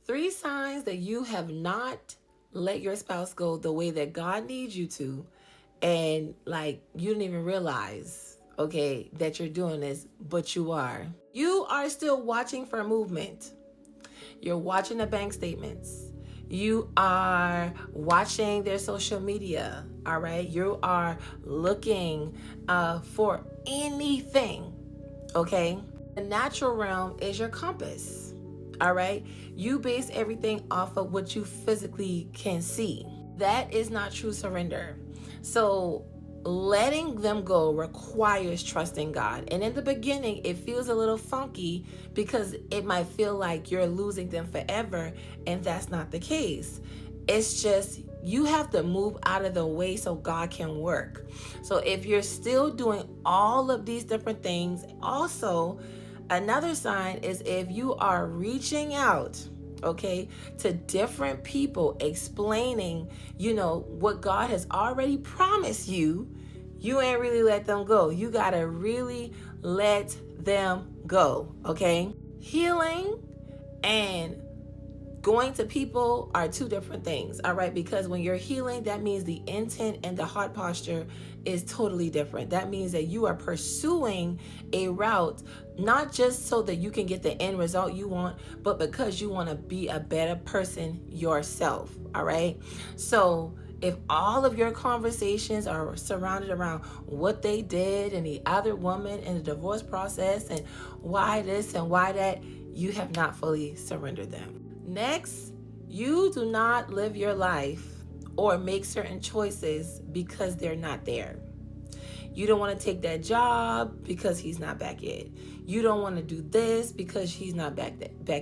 Three signs that you have not let your spouse go the way that God needs you to, and like you didn't even realize, okay, that you're doing this, but you are. You are still watching for movement. You're watching the bank statements. You are watching their social media. All right. You are looking for anything. Okay. The natural realm is your compass. All right. You base everything off of what you physically can see. That is not true surrender. So letting them go requires trusting God. And in the beginning, it feels a little funky because it might feel like you're losing them forever. And that's not the case. It's just you have to move out of the way so God can work. So if you're still doing all of these different things, also, another sign is if you are reaching out, okay, to different people explaining, what God has already promised you, you ain't really let them go. You got to really let them go, okay? Healing and going to people are two different things, all right? Because when you're healing, that means the intent and the heart posture is totally different. That means that you are pursuing a route, not just so that you can get the end result you want, but because you want to be a better person yourself, all right? So if all of your conversations are surrounded around what they did and the other woman in the divorce process and why this and why that, you have not fully surrendered them. Next, you do not live your life or make certain choices because they're not there. You don't want to take that job because he's not back yet. You don't want to do this because he's not back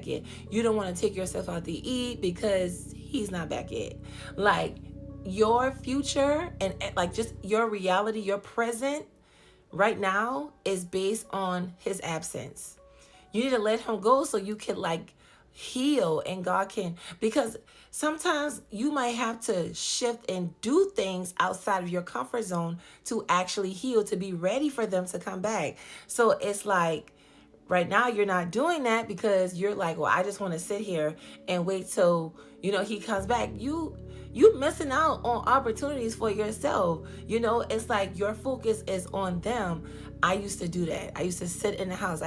yet. You don't want to take yourself out to eat because he's not back yet. Like your future and like just your reality, your present right now is based on his absence. You need to let him go so you can heal and God can, because sometimes you might have to shift and do things outside of your comfort zone to actually heal, to be ready for them to come back. So it's like right now you're not doing that because you're like, well, I just want to sit here and wait till he comes back. You missing out on opportunities for yourself. It's like your focus is on them. I used to do that. I used to sit in the house.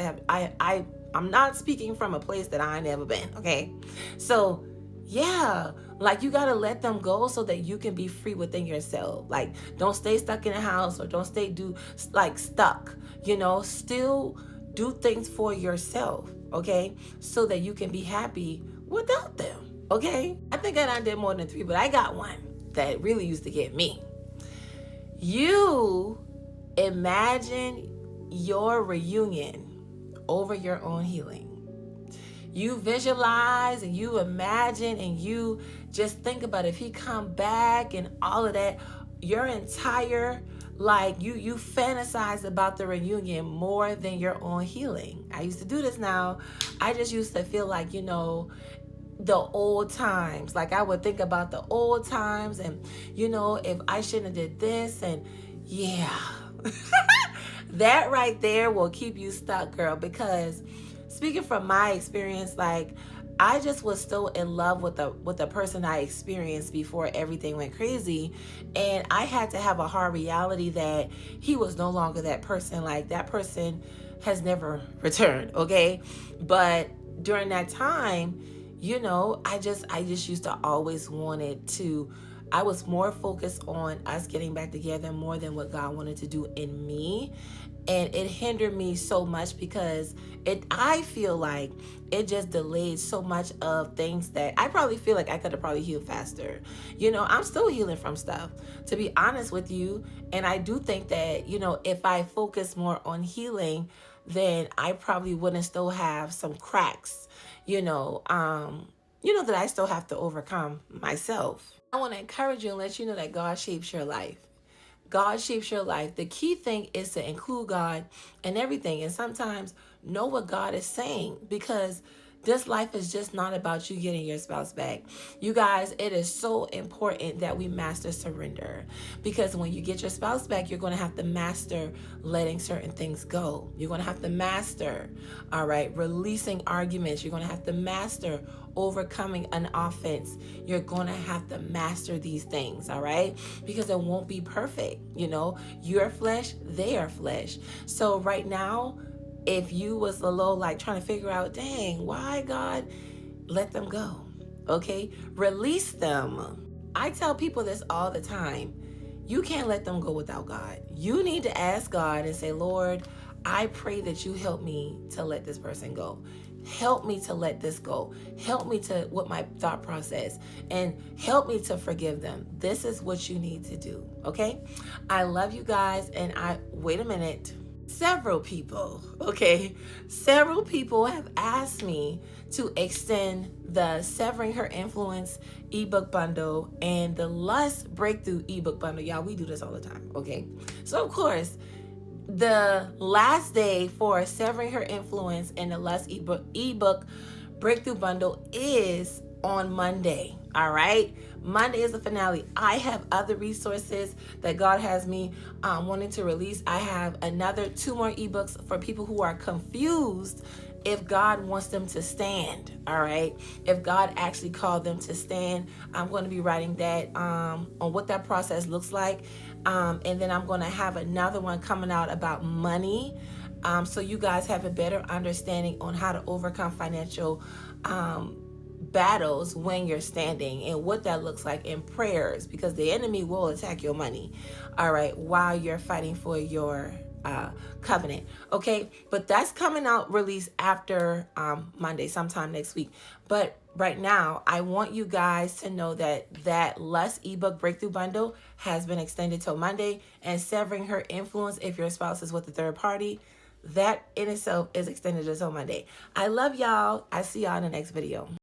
I'm not speaking from a place that I never been, okay? So, yeah, you got to let them go so that you can be free within yourself. Don't stay stuck in the house or don't stay stuck, still do things for yourself, okay? So that you can be happy without them, okay? I think I did more than 3, but I got one that really used to get me. You imagine your reunion over your own healing. You visualize and you imagine and you just think about if he come back and all of that. Your entire you fantasize about the reunion more than your own healing. I used to do this now. I just used to feel like the old times. I would think about the old times and if I shouldn't have did this and yeah. That right there will keep you stuck, girl, because speaking from my experience, I just was so in love with the person I experienced before everything went crazy, and I had to have a hard reality that he was no longer that person. That person has never returned, okay? But during that time, I just used to always wanted to. I was more focused on us getting back together more than what God wanted to do in me. And it hindered me so much because I feel like it just delayed so much of things that I probably feel like I could have probably healed faster. I'm still healing from stuff, to be honest with you. And I do think that, if I focus more on healing, then I probably wouldn't still have some cracks, that I still have to overcome myself. I want to encourage you and let you know that God shapes your life. God shapes your life. The key thing is to include God in everything. And sometimes know what God is saying, because This life is just not about you getting your spouse back. You guys, it is so important that we master surrender, because when you get your spouse back, you're going to have to master letting certain things go. You're going to have to master, all right, releasing arguments. You're going to have to master overcoming an offense. You're going to have to master these things, all right? Because it won't be perfect. You know, your flesh, they are flesh. So right now, if you was a little like trying to figure out, dang, why God, let them go, okay? Release them. I tell people this all the time. You can't let them go without God. You need to ask God and say, Lord, I pray that you help me to let this person go. Help me to let this go. Help me to with my thought process, and help me to forgive them. This is what you need to do, okay? I love you guys, and wait a minute. Several people have asked me to extend the Severing Her Influence ebook bundle and the Lust Breakthrough ebook bundle. Y'all, we do this all the time, okay? So of course, the last day for Severing Her Influence and the Lust ebook breakthrough bundle is on Monday. All right, Monday is the finale. I have other resources that God has me wanting to release. I have another 2 more ebooks for people who are confused if God wants them to stand. All right, if God actually called them to stand, I'm going to be writing that on what that process looks like, and then I'm going to have another one coming out about money, so you guys have a better understanding on how to overcome financial battles when you're standing, and what that looks like in prayers, because the enemy will attack your money, all right, while you're fighting for your covenant, okay? But that's coming out released after Monday, sometime next week. But right now, I want you guys to know that Lust ebook breakthrough bundle has been extended till Monday, and Severing Her Influence, if your spouse is with a third party, that in itself is extended until Monday. I love y'all. I see y'all in the next video.